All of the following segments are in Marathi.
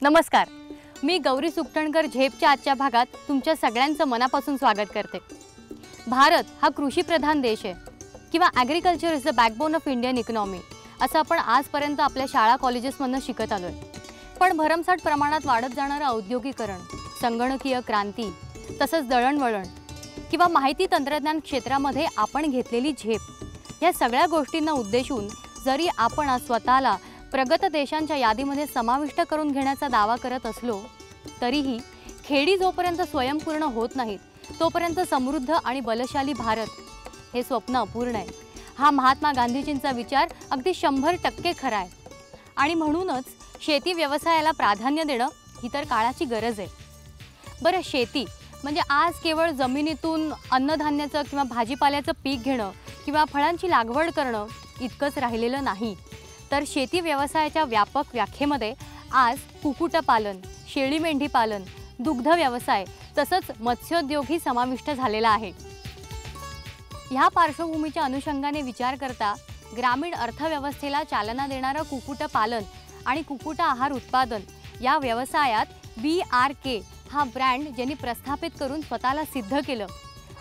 नमस्कार, मी गौरी सुकटणकर झेपच्या आजच्या भागात तुमच्या सगळ्यांचं मनापासून स्वागत करते। भारत हा कृषीप्रधान देश आहे किंवा agriculture is the backbone of Indian economy असं आपण आजपर्यंत आपल्या शाळा कॉलेजेसमधून शिकत आलोय। पण भरमसाठ प्रमाणात वाढत जाणारं औद्योगिकरण, संगणकीय क्रांती, तसंच दळणवळण किंवा माहिती तंत्रज्ञान क्षेत्रामध्ये आपण घेतलेली झेप या सगळ्या गोष्टींना उद्देशून जरी आपण आज स्वतःला प्रगत देशांच्या यादीमध्ये समाविष्ट करून घेण्याचा दावा करत असलो तरीही खेडी जोपर्यंत स्वयंपूर्ण होत नाहीत तोपर्यंत समृद्ध आणि बलशाली भारत हे स्वप्न अपूर्ण आहे। हा महात्मा गांधीजींचा विचार अगदी 100% खरा आहे आणि म्हणूनच शेती व्यवसायाला प्राधान्य देणं ही तर काळाची गरज आहे। बरं, शेती म्हणजे आज केवळ जमिनीतून अन्नधान्याचं किंवा भाजीपाल्याचं पीक घेणं किंवा फळांची लागवड करणं इतकंच राहिलेलं नाही, तर शेती व्यवसायाच्या व्यापक व्याख्येमध्ये आज कुक्कुटपालन, शेळी मेंढी पालन, दुग्ध व्यवसाय तसंच मत्स्योद्योगही समाविष्ट झालेला आहे। ह्या पार्श्वभूमीच्या अनुषंगाने विचार करता ग्रामीण अर्थव्यवस्थेला चालना देणारं कुक्कुटपालन आणि कुक्कुट आहार उत्पादन या व्यवसायात BRK हा ब्रँड ज्यांनी प्रस्थापित करून स्वतःला सिद्ध केलं,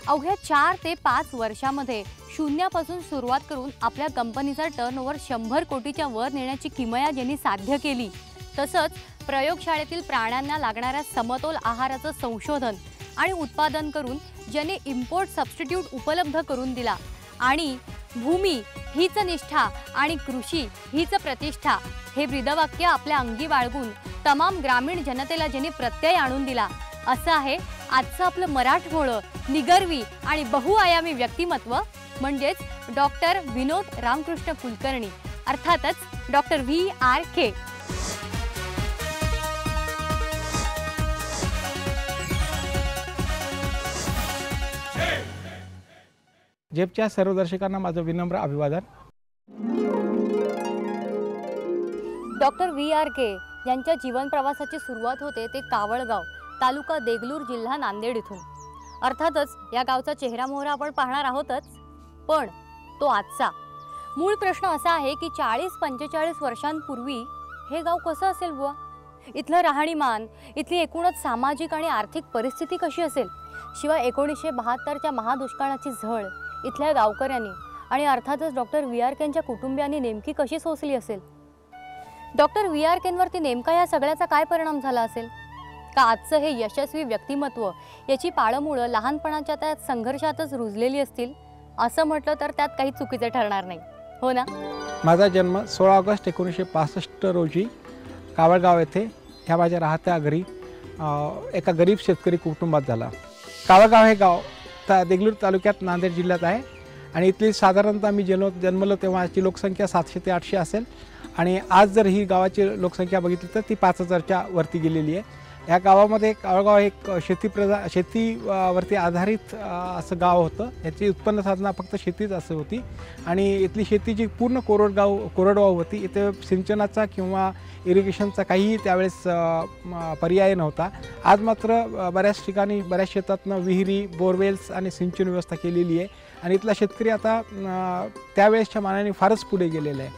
अवघ्या 4 ते 5 वर्षामध्ये शून्यापासून सुरुवात करून आपल्या कंपनीचा टर्नओव्हर 100 कोटीच्या वर नेण्याची किमया ज्यांनी साध्य केली, तसंच प्रयोगशाळेतील प्राण्यांना लागणाऱ्या समतोल आहाराचं संशोधन आणि उत्पादन करून ज्यांनी इम्पोर्ट सबस्टिट्यूट उपलब्ध करून दिला आणि भूमी हीच निष्ठा आणि कृषी हीच प्रतिष्ठा हे ब्रीदवाक्य आपल्या अंगी बाळगून तमाम ग्रामीण जनतेला ज्यांनी प्रत्यय आणून दिला, असं आहे आजचं आपलं मराठमोळं, निगर्वी आणि बहुआयामी व्यक्तिमत्व म्हणजेच डॉक्टर विनोद रामकृष्ण कुलकर्णी, अर्थातच डॉक्टर VRK। झेपच्या सर्व दर्शकांना माझं विनम्र अभिवादन। डॉक्टर VRK यांच्या जीवन प्रवासाची सुरुवात होते ते कावळगाव, तालुका देगलूर, जिल्हा नांदेड इथून। अर्थातच या गावचा चेहरामोहरा आपण पाहणार आहोतच, पण तो आजचा मूळ प्रश्न असा आहे की 40-45 वर्षांपूर्वी हे गाव कसं असेल बुवा? इथलं राहणीमान, इथली एकूणच सामाजिक आणि आर्थिक परिस्थिती कशी असेल? शिवाय 1972च्या महादुष्काळाची झळ इथल्या गावकऱ्यांनी आणि अर्थातच डॉक्टर VRKंच्या कुटुंबियांनी नेमकी कशी सोसली असेल? डॉक्टर VRKंवरती नेमका या सगळ्याचा काय परिणाम झाला असेल? का आजचं हे यशस्वी व्यक्तिमत्व याची पाळंमुळं लहानपणाच्या त्या संघर्षातच रुजलेली असतील? असं म्हटलं तर त्यात काही चुकीचे ठरणार नाही, हो ना? माझा जन्म 16 ऑगस्ट 1965 रोजी कावळगाव येथे ह्या माझ्या राहत्या घरी एका गरीब शेतकरी कुटुंबात झाला। कावळगाव हे गाव देगलूर तालुक्यात नांदेड जिल्ह्यात आहे आणि इथली साधारणतः मी जन्मलो तेव्हाची लोकसंख्या 700 ते 800 असेल आणि आज जर ही गावाची लोकसंख्या बघितली तर ती 5000च्या वरती गेलेली आहे। या गावामध्ये कावळगाव एक शेतीवरती आधारित असं गाव होतं। याची उत्पन्न साधना फक्त शेतीच असं होती आणि इथली शेतीची पूर्ण कोरडवाहू होती। इथे सिंचनाचा किंवा इरिगेशनचा काहीही त्यावेळेस पर्याय नव्हता। आज मात्र बऱ्याच ठिकाणी बऱ्याच शेतातनं विहिरी, बोरवेल्स आणि सिंचन व्यवस्था केलेली आहे आणि इथला शेतकरी आता त्यावेळेसच्या मानाने फारच पुढे गेलेला आहे।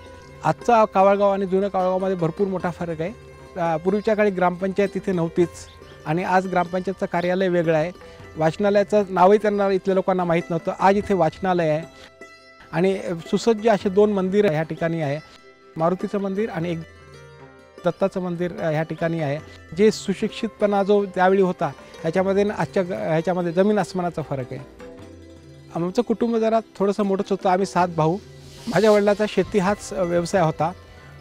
आजचा कावळगाव आणि जुन्या कावळगावमध्ये भरपूर मोठा फरक आहे। पूर्वीच्या काळी ग्रामपंचायत इथे नव्हतीच आणि आज ग्रामपंचायतचं कार्यालय वेगळं आहे। वाचनालयाचं नावही त्यांना इथल्या लोकांना माहीत नव्हतं, आज इथे वाचनालय आहे आणि सुसज्ज असे 2 मंदिरं ह्या ठिकाणी आहे। मारुतीचं मंदिर आणि एक दत्ताचं मंदिर ह्या ठिकाणी आहे। जे सुशिक्षितपणा जो त्यावेळी होता ह्याच्यामध्ये आजच्या ह्याच्यामध्ये जमीन आसमानाचा फरक आहे। आमचं कुटुंब जरा थोडंसं मोठंच होतं। आम्ही 7 भाऊ। माझ्या वडिलाचा शेती हाच व्यवसाय होता,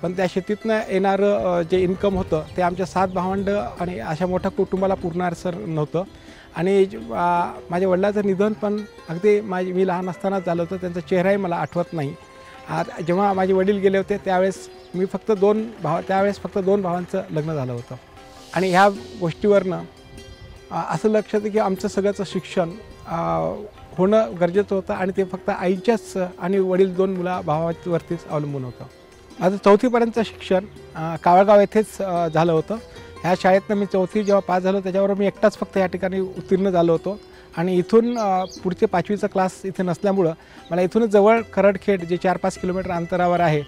पण त्या शेतीतनं येणारं जे इन्कम होतं ते आमच्या 7 भावंड आणि अशा मोठ्या कुटुंबाला पुरणारसर नव्हतं आणि माझ्या वडिलाचं निधन पण अगदी मी लहान असतानाच झालं होतं। त्यांचा चेहराही मला आठवत नाही। जेव्हा माझे वडील गेले होते त्यावेळेस फक्त 2 भावांचं लग्न झालं होतं आणि ह्या गोष्टीवरनं असं लक्षात येतं की आमचं सगळ्याचं शिक्षण होणं गरजेचं होतं आणि ते फक्त आईच्याच आणि वडील 2 भावावरतीच अवलंबून होतं। माझं 4थीपर्यंतचं शिक्षण कावळगाव येथेच झालं होतं। ह्या शाळेतनं मी 4थी जेव्हा पास झालो त्याच्यावर मी एकटाच फक्त या ठिकाणी उत्तीर्ण झालो होतो आणि इथून पुढचे 5वीचा क्लास इथे नसल्यामुळं मला इथूनच जवळ करडखेड जे 4-5 किलोमीटर अंतरावर आहे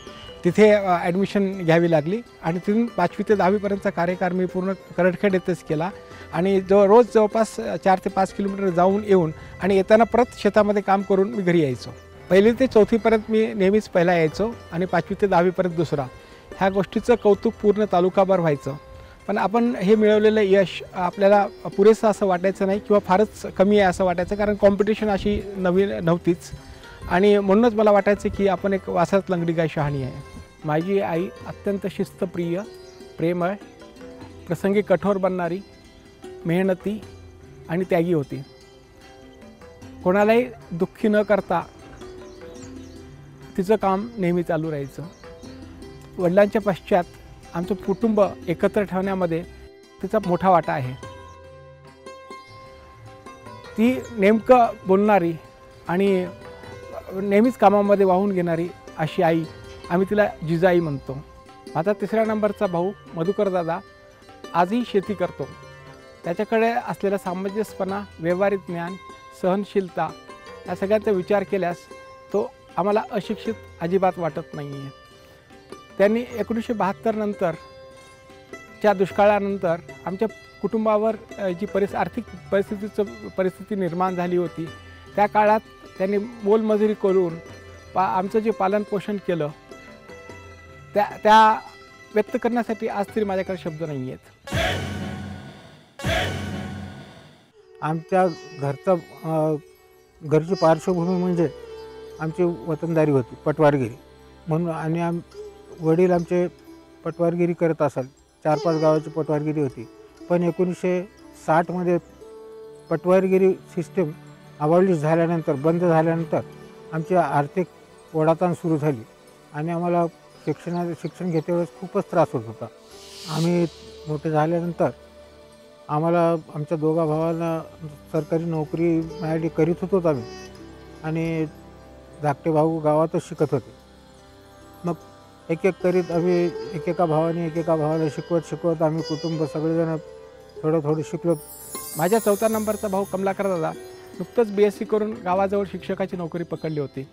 तिथे ॲडमिशन घ्यावी लागली आणि तिथून 5वी ते 10वीपर्यंतचा कार्यकाळ मी पूर्ण करडखेड येथेच केला आणि रोज जवळपास 4 ते 5 किलोमीटर जाऊन येऊन आणि येताना परत शेतामध्ये काम करून मी घरी यायचो. 1ली ते 4थीपर्यंत मी नेहमीच पहिला यायचो आणि 5वी ते 10वीपर्यंत दुसरा. ह्या गोष्टीचं कौतुक पूर्ण तालुकाभर व्हायचं. पण आपण हे मिळवलेलं यश आपल्याला पुरेसं असं वाटायचं नाही किंवा फारच कमी आहे असं वाटायचं, कारण कॉम्पिटिशन अशी नवीन नव्हतीच आणि म्हणूनच मला वाटायचं की आपण एक वासात लंगडी गाय शहाणी आहे. माझी आई अत्यंत शिस्तप्रिय, प्रेमळ, प्रसंगी कठोर बनणारी, मेहनती आणि त्यागी होती. कोणालाही दुःखी न करता तिचं काम नेहमी चालू राहायचं. वडिलांच्या पश्चात आमचं कुटुंब एकत्र ठेवण्यामध्ये तिचा मोठा वाटा आहे. ती नेमकं बोलणारी आणि नेहमीच कामामध्ये वाहून घेणारी अशी आई, आम्ही तिला जिजाई म्हणतो. माझा 3ऱ्या नंबरचा भाऊ मधुकर दादा आजही शेती करतो. त्याच्याकडे असलेला सामंजस्यपणा, व्यावहारिक ज्ञान, सहनशीलता या सगळ्यांचा विचार केल्यास तो आम्हाला अशिक्षित अजिबात वाटत नाही आहे. त्यांनी 1972 नंतरच्या दुष्काळानंतर आमच्या कुटुंबावर जी आर्थिक परिस्थिती निर्माण झाली होती, त्या काळात त्यांनी मोलमजुरी करून आमचं जे पालनपोषण केलं त्या व्यक्त करण्यासाठी आज तरी माझ्याकडे शब्द नाही आहेत. आमच्या घरची पार्श्वभूमी म्हणजे आमची वतनदारी होती, पटवारगिरी म्हणून. आणि वडील आमचे पटवारगिरी करत असाल. 4-5 गावाची पटवारगिरी होती. पण 1960मध्ये पटवारगिरी सिस्टीम अबॉलिश झाल्यानंतर, बंद झाल्यानंतर आमची आर्थिक ओढाताण सुरू झाली आणि आम्हाला शिक्षण घेते वेळेस खूपच त्रास होत होता. आम्ही मोठे झाल्यानंतर आम्हाला आमच्या दोघा भावांना सरकारी नोकरी मिळाली, करीत होतो आम्ही. आणि धाकटे भाऊ गावातच शिकत होते. मग एक करीत आम्ही एकेका भावाला शिकवत आम्ही कुटुंब सगळेजण थोडं शिकलो. माझ्या 4थ्या नंबरचा भाऊ कमलाकर दादा नुकतंच BSc करून गावाजवळ शिक्षकाची नोकरी पकडली होती.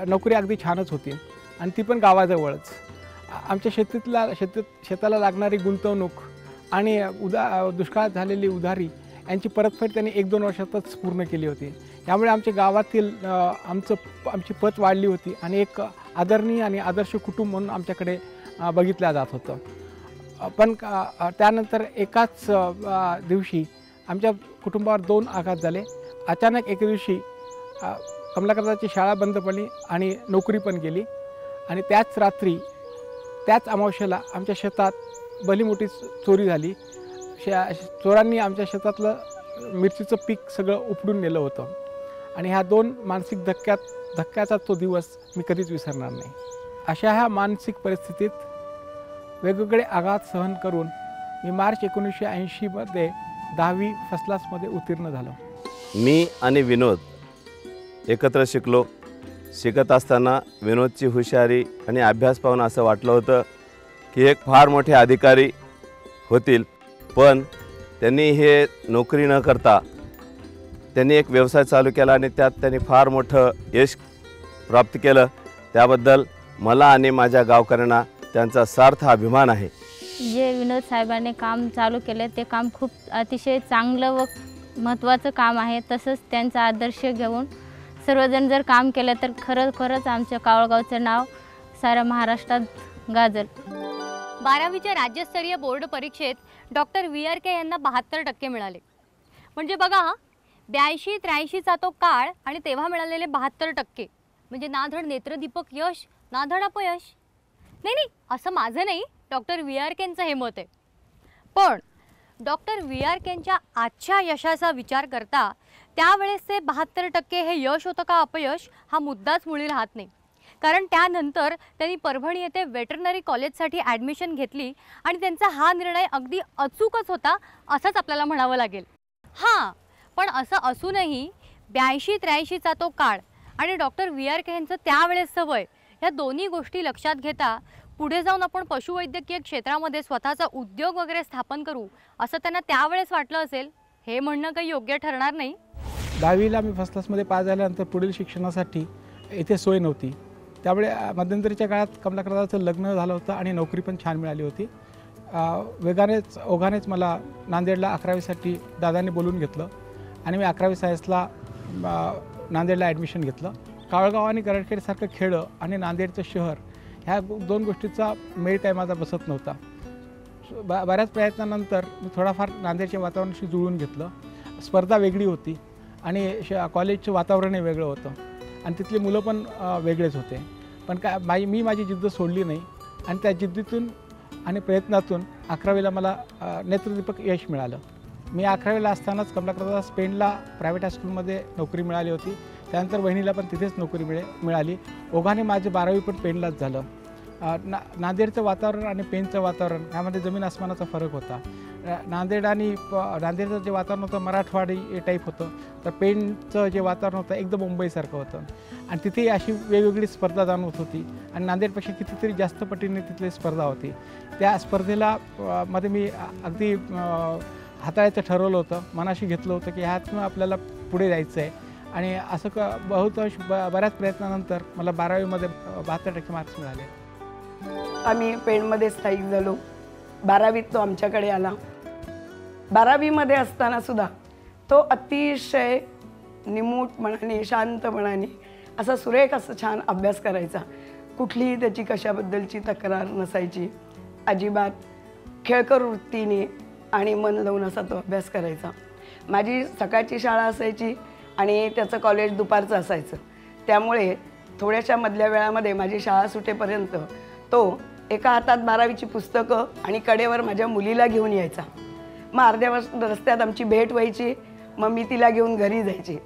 नोकरी अगदी छानच होती आणि ती पण गावाजवळच. आमच्या शेताला लागणारी गुंतवणूक आणि दुष्काळात झालेली उधारी यांची परतफेड त्यांनी 1-2 वर्षातच पूर्ण केली होती. यामुळे आमच्या गावातील आमची पत वाढली होती आणि एक आदरणीय आणि आदर्श कुटुंब म्हणून आमच्याकडे बघितलं जात होतं. पण त्यानंतर एकाच दिवशी आमच्या कुटुंबावर 2 आघात झाले. अचानक एके दिवशी कमलाकरदाची शाळा बंद पडली आणि नोकरी पण गेली. आणि त्याच रात्री, त्याच अमावस्येला आमच्या शेतात भली मोठी चोरी झाली. चोरांनी आमच्या शेतातलं मिरचीचं पीक सगळं उपडून नेलं होतं. आणि ह्या 2 मानसिक धक्क्याचा तो दिवस मी कधीच विसरणार नाही. अशा ह्या मानसिक परिस्थितीत वेगवेगळे आघात सहन करून मी मार्च 1980मध्ये 10वी फर्स्ट क्लासमध्ये उत्तीर्ण झालो. मी आणि विनोद एकत्र शिकलो. शिकत असताना विनोदची हुशारी आणि अभ्यास पाहून असं वाटलं होतं की एक फार मोठे अधिकारी होतील. पण त्यांनी हे नोकरी न करता त्यांनी एक व्यवसाय चालू केला आणि त्यात त्यांनी फार मोठं यश प्राप्त केलं. त्याबद्दल मला आणि माझ्या गावकऱ्यांना त्यांचा सार्थ अभिमान आहे. जे विनोद साहेबांनी काम चालू केले ते काम खूप अतिशय चांगलं व महत्त्वाचं काम आहे. तसंच त्यांचा आदर्श घेऊन सर्वजण जर काम केलं तर खरंच आमच्या कावळगावचं नाव साऱ्या महाराष्ट्रात गाजल. 12वीच्या राज्यस्तरीय बोर्ड परीक्षेत डॉक्टर VRK यांना 72% मिळाले. म्हणजे बघा, 82-83चा तो काळ आणि तेव्हा मिळालेले 72%. म्हणजे ना धड नेत्रदीपक यश, ना धड अपयश. नाही, असं माझं नाही, डॉक्टर VRKंचं हे मत आहे. पण डॉक्टर VRKंच्या आजच्या यशाचा विचार करता त्यावेळेसचे 72% हे यश होतं का अपयश हा मुद्दाच मुळी राहत नाही. कारण त्यानंतर त्यांनी परभणी येथे वेटरनरी कॉलेजसाठी ॲडमिशन घेतली आणि त्यांचा हा निर्णय अगदी अचूकच होता असंच आपल्याला म्हणावं लागेल. हां, पण असं असूनही 82-83चा तो काळ आणि डॉक्टर VRK यांचं त्यावेळेसचं वय, ह्या दोन्ही गोष्टी लक्षात घेता पुढे जाऊन आपण पशुवैद्यकीय क्षेत्रामध्ये स्वतःचा उद्योग वगैरे स्थापन करू असं त्यांना त्यावेळेस वाटलं असेल, हे म्हणणं काही योग्य ठरणार नाही. 10वीला मी फर्स्ट क्लासमध्ये पास झाल्यानंतर पुढील शिक्षणासाठी इथे सोय नव्हती. त्यामुळे मध्यंतरीच्या काळात कमलाकरदाचं लग्न झालं होतं आणि नोकरी पण छान मिळाली होती. ओघानेच मला नांदेडला 11वीसाठी दादांनी बोलून घेतलं आणि मी 11वी सायन्सला नांदेडला ॲडमिशन घेतलं. कावळगाव आणि गरडखेडसारखं खेडं आणि नांदेडचं शहर ह्या 2 गोष्टीचा मेळ काही माझा बसत नव्हता. बऱ्याच प्रयत्नानंतर मी थोडाफार नांदेडच्या वातावरणाशी जुळून घेतलं. स्पर्धा वेगळी होती आणि कॉलेजचं वातावरणही वेगळं होतं आणि तिथली मुलं पण वेगळेच होते. पण मी माझी जिद्द सोडली नाही आणि त्या जिद्दीतून आणि प्रयत्नातून 11वीला मला नेत्रदीपक यश मिळालं. मी 11वीला असतानाच कमलाकरदादा पेणला प्रायव्हेट हायस्कूलमध्ये नोकरी मिळाली होती. त्यानंतर वहिनीला पण तिथेच नोकरी मिळाली. ओघाने माझे 12वी पण पेणलाच झालं. नांदेडचं वातावरण आणि पेणचं वातावरण यामध्ये जमीन आसमानाचा फरक होता. नांदेडचं जे वातावरण होतं मराठवाडी टाईप होतं, तर पेणचं जे वातावरण होतं एकदम मुंबईसारखं होतं आणि तिथे अशी वेगवेगळी स्पर्धा जाणवत होती आणि नांदेडपेक्षा कितीतरी जास्त पटीने तिथली स्पर्धा होती. त्या स्पर्धेला मध्ये मी अगदी हाताळायचं ठरवलं होतं, मनाशी घेतलं होतं की ह्यातनं आपल्याला पुढे जायचं आहे आणि असं बहुतांश बऱ्याच प्रयत्नानंतर मला 12वीमध्ये 72% मार्क्स मिळाले. आम्ही पेणमध्ये स्थायिक झालो. 12वीत तो आमच्याकडे आला. 12वीमध्ये असताना सुद्धा तो अतिशय निमूटपणाने शांतपणाने असा सुरेख असं छान अभ्यास करायचा. कुठलीही त्याची कशाबद्दलची तक्रार नसायची अजिबात. खेळकर वृत्तीने आणि मन लावून असा तो अभ्यास करायचा. माझी सकाळची शाळा असायची आणि त्याचं कॉलेज दुपारचं असायचं. त्यामुळे थोड्याशा मधल्या वेळामध्ये माझी शाळा सुटेपर्यंत तो एका हातात 12वीची पुस्तकं आणि कडेवर माझ्या मुलीला घेऊन यायचा. मग अर्ध्या रस्त्यात आमची भेट व्हायची. मग मी तिला घेऊन घरी जायची.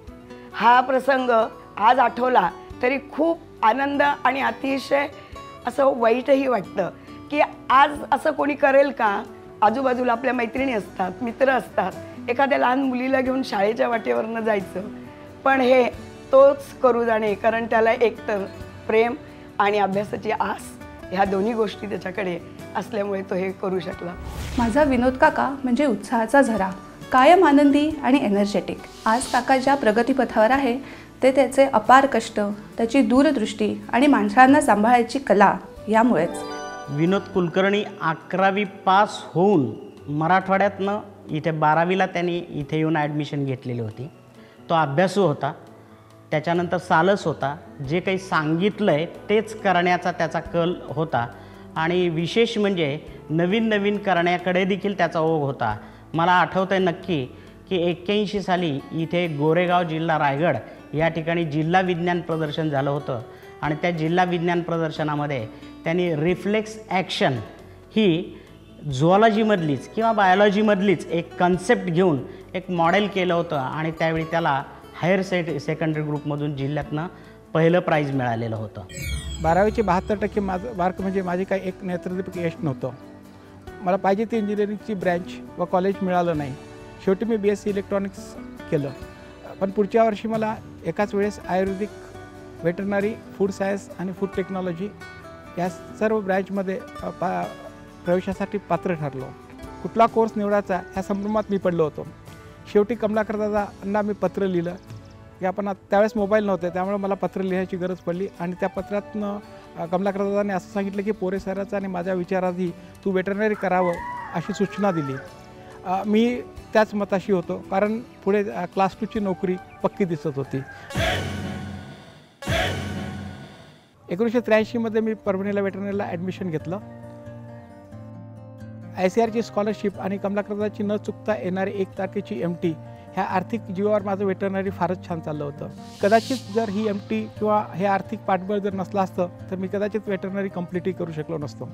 हा प्रसंग आज आठवला तरी खूप आनंद आणि अतिशय असं वाईटही वाटतं की आज असं कोणी करेल का. आजूबाजूला आपल्या मैत्रिणी असतात, मित्र असतात, एखाद्या लहान मुलीला घेऊन शाळेच्या वाटेवरनं जायचं, पण हे तोच करू जाणे. कारण त्याला एकतर प्रेम आणि अभ्यासाची आस ह्या दोन्ही गोष्टी त्याच्याकडे असल्यामुळे तो हे करू शकला. माझा विनोद काका म्हणजे उत्साहाचा झरा, कायम आनंदी आणि एनर्जेटिक. आज काका ज्या प्रगतीपथावर आहे ते त्याचे अपार कष्ट, त्याची दूरदृष्टी आणि माणसांना सांभाळायची कला यामुळेच. विनोद कुलकर्णी 11वी पास होऊन मराठवाड्यातनं इथे 12वीला त्यांनी इथे येऊन ॲडमिशन घेतलेली होती. तो अभ्यासू होता, त्याच्यानंतर सालस होता. जे काही सांगितलं आहे तेच करण्याचा त्याचा कल होता आणि विशेष म्हणजे नवीन नवीन करण्याकडे देखील त्याचा ओघ होता. मला आठवतं आहे नक्की की 81 साली इथे गोरेगाव जिल्हा रायगड या ठिकाणी जिल्हा विज्ञान प्रदर्शन झालं होतं आणि त्या जिल्हा विज्ञान प्रदर्शनामध्ये त्यांनी रिफ्लेक्स ॲक्शन ही झुऑलॉजीमधलीच किंवा बायोलॉजीमधलीच एक कन्सेप्ट घेऊन एक मॉडेल केलं होतं आणि त्यावेळी त्याला हायर सेकंडरी ग्रुपमधून जिल्ह्यातनं पहिलं प्राईज मिळालेलं होतं. 12वीचे 72% माझं मार्क म्हणजे माझे काही एक नेत्रदीपक यश नव्हतं. मला पाहिजे ती इंजिनिअरिंगची ब्रँच व कॉलेज मिळालं नाही. शेवटी मी BSc इलेक्ट्रॉनिक्स केलं. पण पुढच्या वर्षी मला एकाच वेळेस आयुर्वेदिक, वेटरनरी, फूड सायन्स आणि फूड टेक्नॉलॉजी या सर्व ब्रँचमध्ये प्रवेशासाठी पात्र ठरलो. कुठला कोर्स निवडायचा ह्या संभ्रमात मी पडलो होतो. शेवटी कमलाकरदादांना मी पत्र लिहिलं की आपण त्यावेळेस मोबाईल नव्हते, त्यामुळे मला पत्र लिहायची गरज पडली आणि त्या पत्रातनं कमलाकरदादांनी असं सांगितलं की पोरे सराचं आणि माझ्या विचाराधी तू वेटरनरी करावं अशी सूचना दिली. मी त्याच मताशी होतो कारण पुढे क्लास 2ची नोकरी पक्की दिसत होती. 1983मध्ये मी परभणीला वेटरनरीला ॲडमिशन घेतलं. ICARची स्कॉलरशिप आणि कमलाकरदाची न चुकता येणारी 1 तारखेची MT ह्या आर्थिक जीवावर माझं वेटरनरी फारच छान चाललं होतं. कदाचित जर ही MT किंवा हे आर्थिक पाठबळ जर नसलं असतं तर मी कदाचित वेटरनरी कम्प्लीटही करू शकलो नसतो.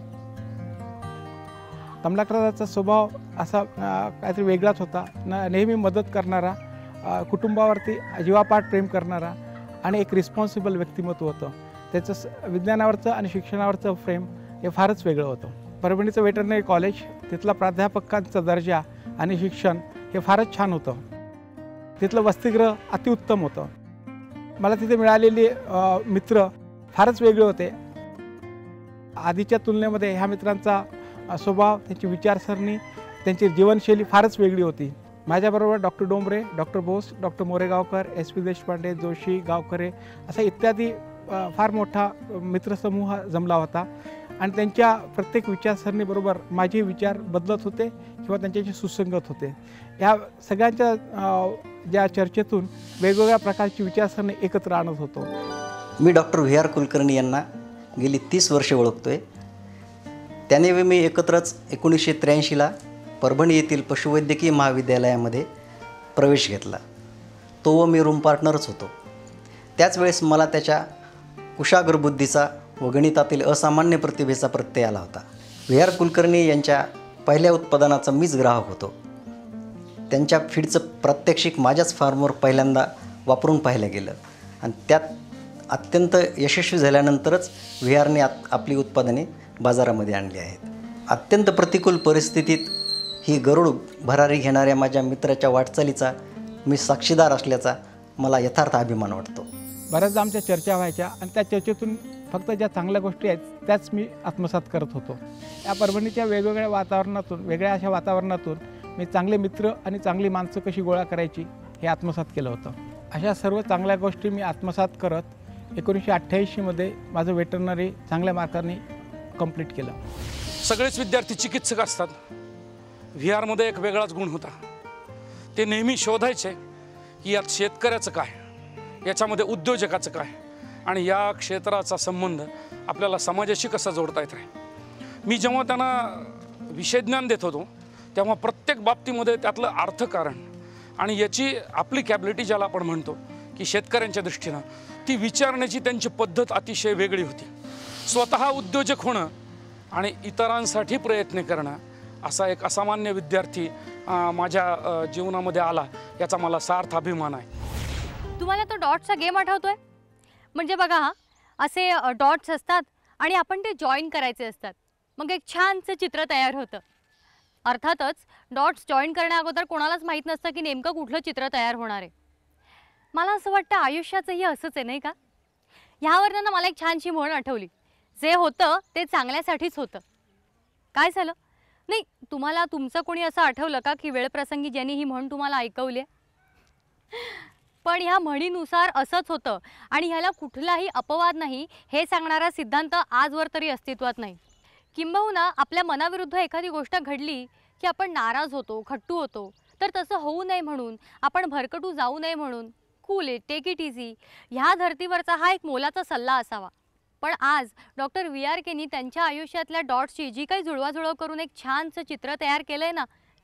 कमलाकरदाचा स्वभाव असा काहीतरी वेगळाच होता. नेहमी मदत करणारा, कुटुंबावरती जीवापाड प्रेम करणारा आणि एक रिस्पॉन्सिबल व्यक्तिमत्व होतं. त्याचं विज्ञानावरचं आणि शिक्षणावरचं प्रेम हे फारच वेगळं होतं. परभणीचं वेटरनरी कॉलेज, तिथला प्राध्यापकांचा दर्जा आणि शिक्षण हे फारच छान होतं. तिथलं वसतिगृह अतिउत्तम होतं. मला तिथे मिळालेले मित्र फारच वेगळे होते. आधीच्या तुलनेमध्ये ह्या मित्रांचा स्वभाव, त्यांची विचारसरणी, त्यांची जीवनशैली फारच वेगळी होती. माझ्याबरोबर doctor Dombre, doctor Bose, doctor Moregaonkar, SP Deshpande, Joshi, Gavkare असा इत्यादी फार मोठा मित्रसमूह जमला होता आणि त्यांच्या प्रत्येक विचारसरणीबरोबर माझे विचार बदलत होते किंवा त्यांच्याशी सुसंगत होते. ह्या सगळ्यांच्या ज्या चर्चेतून वेगवेगळ्या प्रकारची विचारसरणी एकत्र आणत होतो. मी डॉक्टर व्ही आर कुलकर्णी यांना गेली 30 वर्षे ओळखतो आहे. त्याने व मी एकत्रच 1983ला परभणी येथील पशुवैद्यकीय महाविद्यालयामध्ये प्रवेश घेतला. तो व मी रूम पार्टनरच होतो. त्याच वेळेस मला त्याच्या कुशाग्र बुद्धीचा व गणितातील असामान्य प्रतिभेचा प्रत्यय आला होता. व्ही आर कुलकर्णी यांच्या पहिल्या उत्पादनाचा मीच ग्राहक होतो. त्यांच्या फीडचं प्रात्यक्षिक माझ्याच फार्मवर पहिल्यांदा वापरून पाहिलं गेलं आणि त्यात अत्यंत यशस्वी झाल्यानंतरच व्ही आरने आपली उत्पादने बाजारामध्ये आणली आहेत. अत्यंत प्रतिकूल परिस्थितीत ही गरुड भरारी घेणाऱ्या माझ्या मित्राच्या वाटचालीचा मी साक्षीदार असल्याचा मला यथार्थ अभिमान वाटतो. बऱ्याचदा आमच्या चर्चा व्हायच्या आणि त्या चर्चेतून फक्त ज्या चांगल्या गोष्टी आहेत त्याच मी आत्मसात करत होतो. या परभणीच्या वेगवेगळ्या वातावरणातून वेगळ्या अशा वातावरणातून मी चांगले मित्र आणि चांगली माणसं कशी गोळा करायची हे आत्मसात केलं होतं. अशा सर्व चांगल्या गोष्टी मी आत्मसात करत 1988मध्ये माझं वेटरनरी चांगल्या मार्कांनी कंप्लीट केलं. सगळेच विद्यार्थी चिकित्सक असतात. व्ही आरमध्ये एक वेगळाच गुण होता. ते नेहमी शोधायचे की यात शेतकऱ्याचं काय, याच्यामध्ये उद्योजकाचं काय आणि या क्षेत्राचा संबंध आपल्याला समाजाशी कसा जोडता येत आहे. मी जेव्हा त्यांना विषयज्ञान देत होतो तेव्हा प्रत्येक बाबतीमध्ये त्यातलं अर्थकारण आणि याची ॲप्लिकॅबिलिटी ज्याला आपण म्हणतो की शेतकऱ्यांच्या दृष्टीनं ती विचारण्याची त्यांची पद्धत अतिशय वेगळी होती. स्वतः उद्योजक होणं आणि इतरांसाठी प्रयत्न करणं असा एक असामान्य विद्यार्थी माझ्या जीवनामध्ये आला याचा मला सार्थ अभिमान आहे. तुम्हाला तो डॉट्सचा गेम आठवतोय? म्हणजे बघा हा, असे डॉट्स असतात आणि आपण ते जॉईन करायचे असतात. मग एक छानसं चित्र तयार होतं. अर्थातच डॉट्स जॉईन करण्याअगोदर कोणालाच माहीत नसतं की नेमकं कुठलं चित्र तयार होणार आहे. मला असं वाटतं आयुष्याचंही असंच आहे नाही का? ह्यावरनं मला एक छानशी म्हण आठवली, जे होतं ते चांगल्यासाठीच होतं. काय झालं? नाही, तुम्हाला तुमचं कोणी असं आठवलं का की वेळप्रसंगी ज्यांनी ही म्हण तुम्हाला ऐकवली आहे? पण ह्या म्हणीनुसार असंच होतं आणि ह्याला कुठलाही अपवाद नाही हे सांगणारा सिद्धांत आजवर तरी अस्तित्वात नाही. किंबहुना आपल्या मनाविरुद्ध एखादी गोष्ट घडली की आपण नाराज होतो, खट्टू होतो. तर तसं होऊ नये म्हणून, आपण भरकटू जाऊ नये म्हणून cool it, take it easy ह्या धर्तीवरचा हा एक मोलाचा सल्ला असावा. पण आज डॉक्टर व्ही आर केनी त्यांच्या आयुष्यातल्या डॉट्सची जी काही जुळवाजुळव करून एक छानसं चित्र तयार केलं आहे ना,